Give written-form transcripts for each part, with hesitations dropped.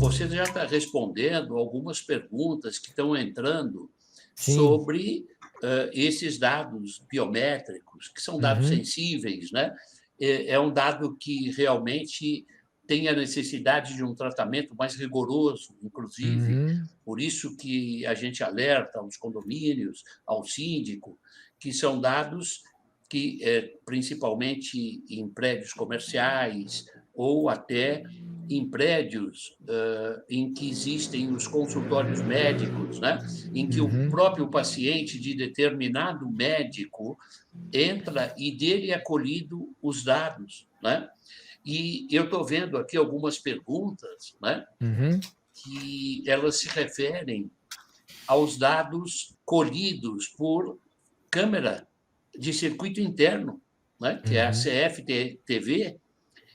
você já está respondendo algumas perguntas que estão entrando Sim. sobre esses dados biométricos, que são dados Uhum. sensíveis, né? É um dado que realmente tem a necessidade de um tratamento mais rigoroso, inclusive. Uhum. Por isso que a gente alerta aos condomínios, ao síndico, que são dados que, principalmente em prédios comerciais ou até em prédios em que existem os consultórios médicos, né? Em que o Uhum. próprio paciente de determinado médico entra e dele é colhido os dados, né? E eu estou vendo aqui algumas perguntas, né? Uhum. Que elas se referem aos dados colhidos por câmera de circuito interno, né? Que é a Uhum. CFTV.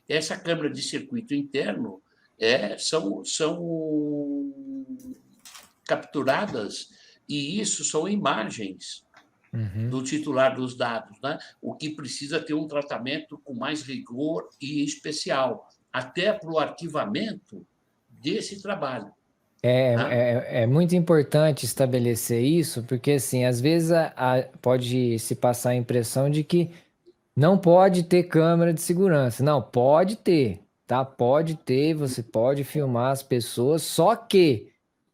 Essa câmera de circuito interno são capturadas, e isso são imagens Uhum. do titular dos dados, né? O que precisa ter um tratamento com mais rigor e especial, até para o arquivamento desse trabalho. Né? É muito importante estabelecer isso, porque assim, às vezes pode se passar a impressão de que não pode ter câmera de segurança. Não, pode ter, tá? Pode ter, você pode filmar as pessoas, só que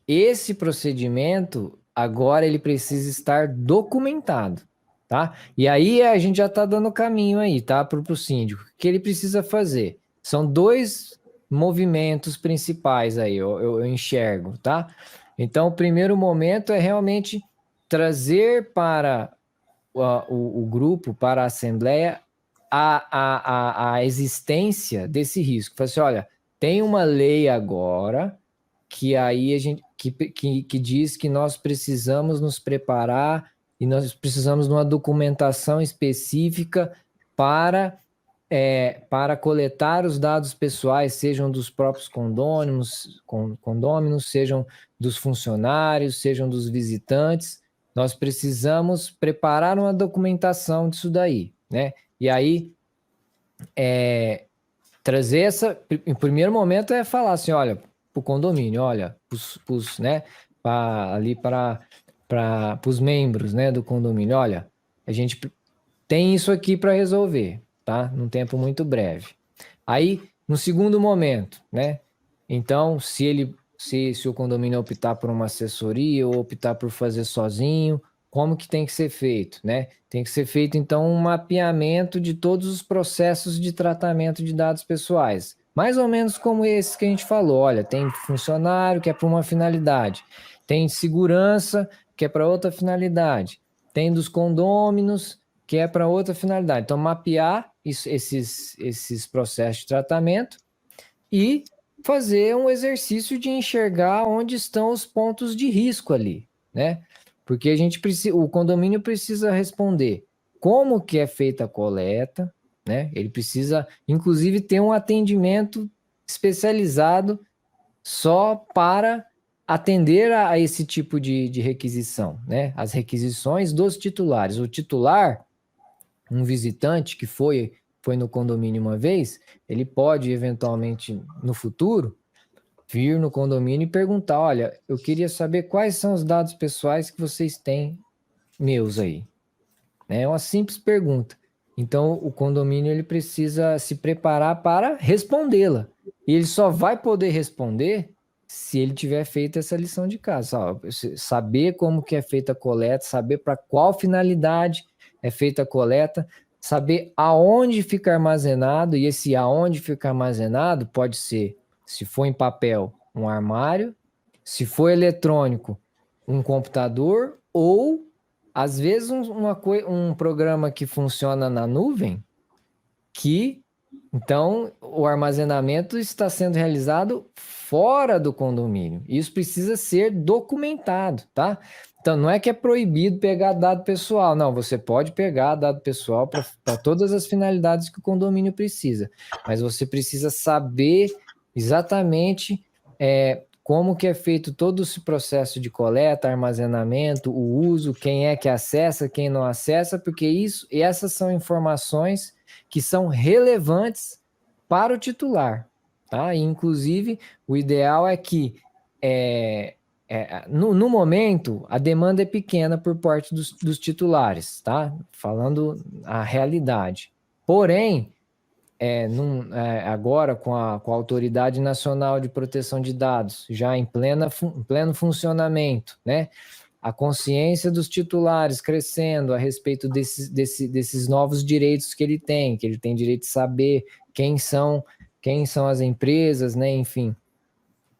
esse procedimento agora ele precisa estar documentado, tá? E aí a gente já tá dando caminho aí, tá? Pro síndico. O que ele precisa fazer? São dois movimentos principais aí, eu enxergo, tá? Então, o primeiro momento é realmente trazer para o grupo, para a Assembleia, a existência desse risco. Fala assim, olha, tem uma lei agora que aí a gente que diz que nós precisamos nos preparar e nós precisamos de uma documentação específica para para coletar os dados pessoais, sejam dos próprios condôminos, sejam dos funcionários, sejam dos visitantes. Nós precisamos preparar uma documentação disso daí, né? E aí, trazer essa... Em primeiro momento é falar assim, olha, para o condomínio, olha, né, ali para os membros, né, do condomínio, olha, a gente tem isso aqui para resolver, tá? Num tempo muito breve. Aí, no segundo momento, né? Então, se o condomínio optar por uma assessoria ou optar por fazer sozinho, como que tem que ser feito, né? Tem que ser feito, então, um mapeamento de todos os processos de tratamento de dados pessoais. Mais ou menos como esse que a gente falou. Olha, tem funcionário que é para uma finalidade, tem segurança que é para outra finalidade, tem dos condôminos que é para outra finalidade. Então, mapear esses processos de tratamento e fazer um exercício de enxergar onde estão os pontos de risco ali, né? Porque o condomínio precisa responder como que é feita a coleta, né? Ele precisa, inclusive, ter um atendimento especializado só para atender a esse tipo de requisição, né? As requisições dos titulares. O titular, um visitante que foi no condomínio uma vez, ele pode eventualmente no futuro vir no condomínio e perguntar, olha, eu queria saber quais são os dados pessoais que vocês têm meus aí. É uma simples pergunta. Então o condomínio ele precisa se preparar para respondê-la. E ele só vai poder responder se ele tiver feito essa lição de casa. Saber como que é feita a coleta, saber para qual finalidade é feita a coleta, saber aonde fica armazenado, e esse aonde fica armazenado pode ser, se for em papel, um armário, se for eletrônico, um computador, ou às vezes um programa que funciona na nuvem, que então o armazenamento está sendo realizado fora do condomínio. Isso precisa ser documentado, tá? Então não é que é proibido pegar dado pessoal, não, você pode pegar dado pessoal para todas as finalidades que o condomínio precisa, mas você precisa saber exatamente como que é feito todo esse processo de coleta, armazenamento, o uso, quem é que acessa, quem não acessa, porque essas são informações que são relevantes para o titular. tá? E, inclusive, o ideal é que no momento, a demanda é pequena por parte dos titulares, tá? Falando a realidade. Porém, agora com a Autoridade Nacional de Proteção de Dados já em pleno funcionamento, né? A consciência dos titulares crescendo a respeito desses novos direitos que ele tem direito de saber quem são as empresas, né? Enfim,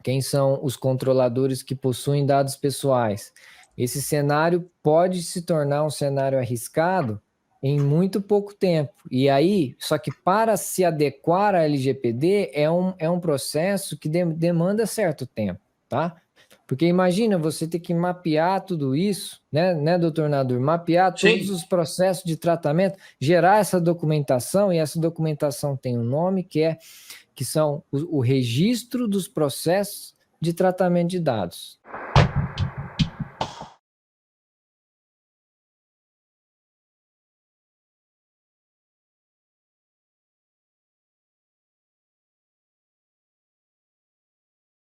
quem são os controladores que possuem dados pessoais. Esse cenário pode se tornar um cenário arriscado em muito pouco tempo. E aí, só que para se adequar à LGPD é um processo que demanda certo tempo, tá? Porque imagina você ter que mapear tudo isso, né, doutor Nadur? Mapear todos os processos de tratamento, gerar essa documentação, e essa documentação tem um nome que são o registro dos processos de tratamento de dados.